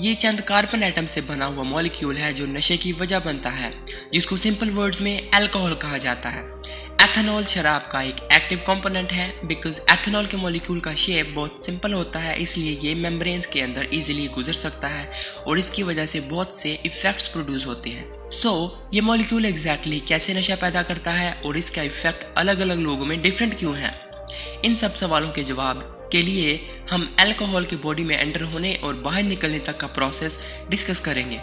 ये चंद carbon atom से बना हुआ मॉलिक्यूल है जो नशे की वजह बनता है, जिसको सिंपल वर्ड्स में अल्कोहल कहा जाता है। एथेनॉल शराब का एक एक्टिव कंपोनेंट है। बिकॉज एथेनॉल के मॉलिक्यूल का शेप बहुत सिंपल होता है, इसलिए ये मेम्ब्रेन्स के अंदर इजीली गुजर सकता है और इसकी वजह से बहुत से इफेक्ट्स प्रोड्यूस होते हैं। ये मॉलिक्यूल एग्जैक्टली कैसे नशा पैदा करता है और इसका इफेक्ट अलग अलग लोगों में डिफरेंट क्यों है, इन सब सवालों के जवाब के लिए हम अल्कोहल की बॉडी में एंटर होने और बाहर निकलने तक का प्रोसेस डिस्कस करेंगे।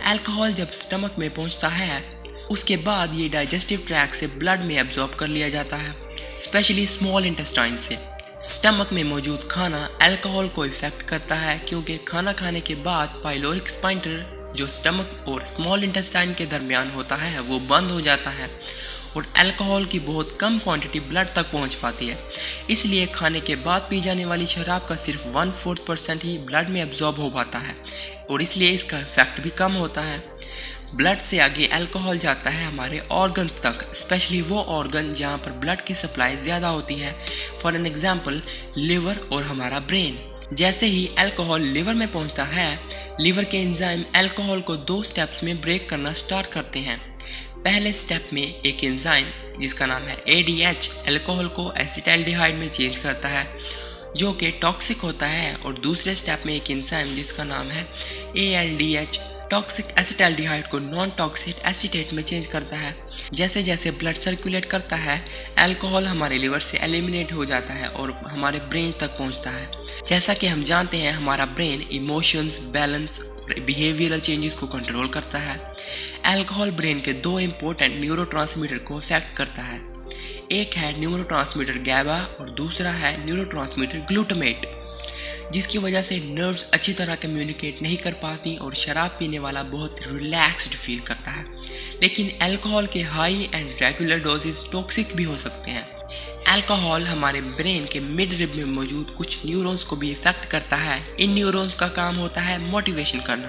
अल्कोहल जब स्टमक में पहुंचता है उसके बाद ये डाइजेस्टिव ट्रैक्ट से ब्लड में एब्जॉर्ब कर लिया जाता है, स्पेशली स्मॉल इंटेस्टाइन से। स्टमक में मौजूद खाना अल्कोहल को इफेक्ट करता है क्योंकि खाना खाने के बाद पाइलोरिक स्फिंक्टर जो स्टमक और स्मॉल इंटेस्टाइन के दरमियान होता है वो बंद हो जाता है और अल्कोहल की बहुत कम क्वांटिटी ब्लड तक पहुंच पाती है। इसलिए खाने के बाद पी जाने वाली शराब का सिर्फ 1/4% ही ब्लड में एब्जॉर्ब हो पाता है और इसलिए इसका इफेक्ट भी कम होता है। ब्लड से आगे अल्कोहल जाता है हमारे ऑर्गन्स तक, स्पेशली वो ऑर्गन जहाँ पर ब्लड की सप्लाई ज़्यादा होती है। फॉर एन एग्जाम्पल लिवर और हमारा ब्रेन। जैसे ही अल्कोहल लिवर में पहुँचता है, लिवर के एंजाइम अल्कोहल को 2 स्टेप्स में ब्रेक करना स्टार्ट करते हैं। पहले स्टेप में एक एंजाइम जिसका नाम है ADH अल्कोहल को एसिटाल्डिहाइड में चेंज करता है जो कि टॉक्सिक होता है, और दूसरे स्टेप में एक एंजाइम जिसका नाम है ALDH टॉक्सिक एसिटाल्डिहाइड को नॉन टॉक्सिक एसीटेट में चेंज करता है। जैसे जैसे ब्लड सर्कुलेट करता है अल्कोहल हमारे लिवर से एलिमिनेट हो जाता है और हमारे ब्रेन तक पहुंचता है। जैसा कि हम जानते हैं हमारा ब्रेन इमोशंस, बैलेंस और बिहेवियरल चेंजेस को कंट्रोल करता है। अल्कोहल ब्रेन के 2 इंपॉर्टेंट न्यूरोट्रांसमीटर को अफेक्ट करता है। एक है न्यूरोट्रांसमीटर गैबा और दूसरा है न्यूरोट्रांसमीटर ग्लूटामेट, जिसकी वजह से नर्व्स अच्छी तरह कम्युनिकेट नहीं कर पाती और शराब पीने वाला बहुत रिलैक्स्ड फील करता है। लेकिन अल्कोहल के high and regular doses toxic भी हो सकते हैं। अल्कोहल हमारे ब्रेन के मिड रिब में मौजूद कुछ न्यूरॉन्स को भी इफेक्ट करता है। इन न्यूरॉन्स का काम होता है मोटिवेशन करना।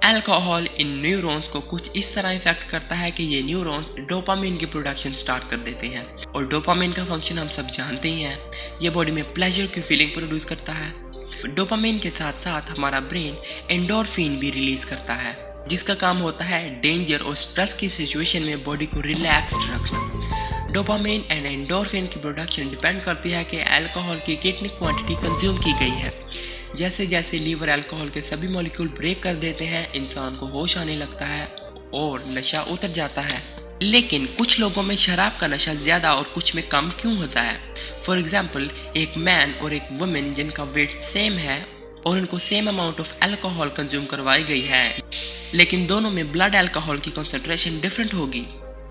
अल्कोहल इन न्यूरॉन्स को कुछ इस तरह इफेक्ट करता है कि ये न्यूरॉन्स डोपामिन की प्रोडक्शन स्टार्ट कर देते हैं, और डोपामिन का फंक्शन हम सब जानते ही हैं। ये बॉडी में प्लेजर की फीलिंग प्रोड्यूस करता है। डोपामिन के साथ साथ हमारा ब्रेन एंडोर्फिन भी रिलीज करता है, जिसका काम होता है डेंजर और स्ट्रेस की सिचुएशन में बॉडी को रिलैक्स्ड रखना। डोपामिन एंड एंडोर्फिन की प्रोडक्शन डिपेंड करती है कि अल्कोहल की कितनी क्वांटिटी कंज्यूम की गई है। जैसे जैसे लीवर अल्कोहल के सभी मॉलिक्यूल ब्रेक कर देते हैं, इंसान को होश आने लगता है और नशा उतर जाता है। लेकिन कुछ लोगों में शराब का नशा ज़्यादा और कुछ में कम क्यों होता है? फॉर एग्जाम्पल एक मैन और एक वुमेन जिनका वेट सेम है और उनको same amount of alcohol consume करवाई गई है, लेकिन दोनों में ब्लड अल्कोहल की कॉन्सेंट्रेशन डिफरेंट होगी।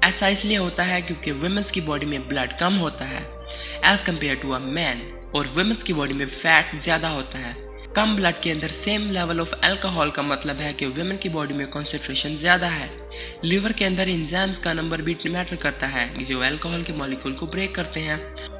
ऐसा इसलिए होता है क्योंकि वुमेन्स की बॉडी में ब्लड कम होता है as compared to a man, और वुमेन्स की बॉडी में फैट ज़्यादा होता है। कम ब्लड के अंदर सेम लेवल ऑफ अल्कोहल का मतलब है कि वुमेन की बॉडी में कॉन्सेंट्रेशन ज़्यादा है। लिवर के अंदर एंजाइम्स का नंबर भी मैटर करता है जो अल्कोहल के मॉलिक्यूल को ब्रेक करते हैं।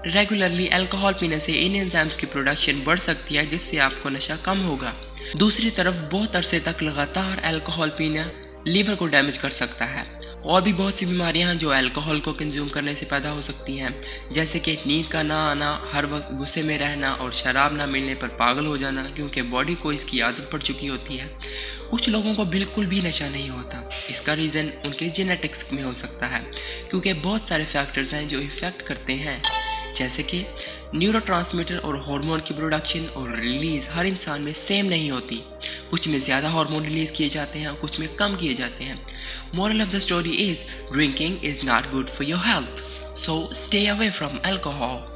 रेगुलरली अल्कोहल पीने से इन एंजाइम्स की प्रोडक्शन बढ़ सकती है, जिससे आपको नशा कम होगा। दूसरी तरफ बहुत अरसे तक लगातार अल्कोहल पीना लीवर को डैमेज कर सकता है। और भी बहुत सी बीमारियां हैं जो अल्कोहल को कंज्यूम करने से पैदा हो सकती हैं, जैसे कि नींद का ना आना, हर वक्त गुस्से में रहना और शराब ना मिलने पर पागल हो जाना, क्योंकि बॉडी को इसकी आदत पड़ चुकी होती है। कुछ लोगों को बिल्कुल भी नशा नहीं होता। इसका रीज़न उनके जेनेटिक्स में हो सकता है, क्योंकि बहुत सारे फैक्टर्स हैं जो इफ़ेक्ट करते हैं, जैसे कि न्यूरोट्रांसमीटर और हार्मोन की प्रोडक्शन और रिलीज हर इंसान में सेम नहीं होती। कुछ में ज़्यादा हार्मोन रिलीज किए जाते हैं और कुछ में कम किए जाते हैं। Moral of the story is drinking is not good for your health, so stay away from alcohol.